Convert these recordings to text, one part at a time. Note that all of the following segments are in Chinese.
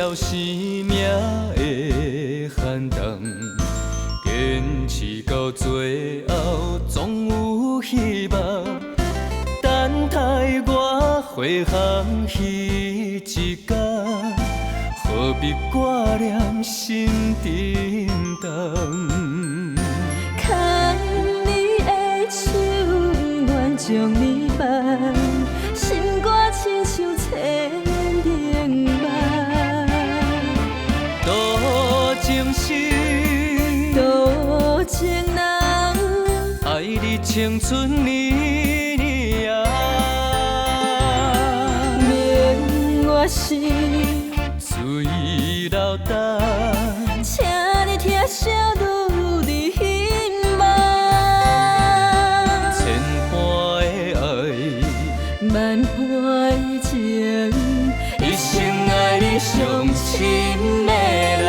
了生命的寒冬，坚持到最后总有希望。等待我回航彼一天，何必挂念心沉重？牵你的手，愿将你放，心肝亲像千零梦。多情心，多情人，爱你青春年年啊，免我心，水流干。请你听小女的心梦。千般的爱，万般的情，一生爱你上深的人。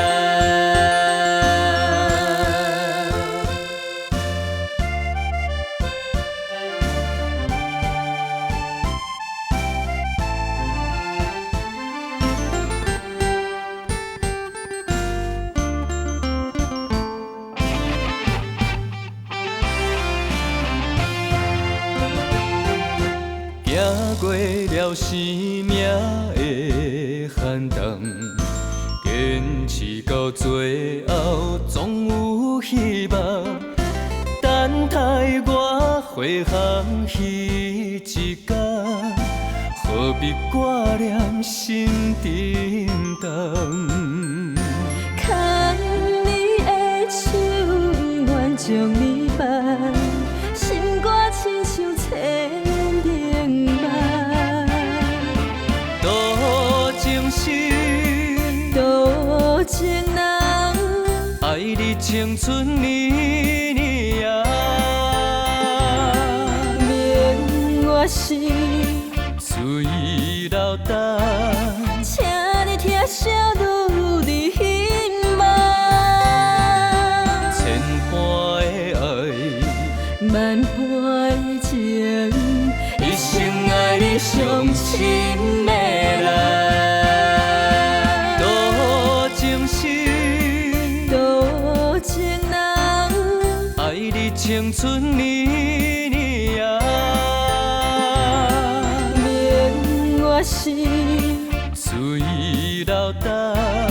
行过了生命的寒冬，坚持到最后总有希望。等待我回航彼一天，何必挂念心沉重？牵你的手，愿将你放，心肝亲像千零梦。多情心，多情人，爱你青春年年啊，免我心，水流干。请你听小女的心梦。千般的爱，万般的情，一生爱你上深的人。多情心，多情人，爱你青春年年啊，免我心，水流干。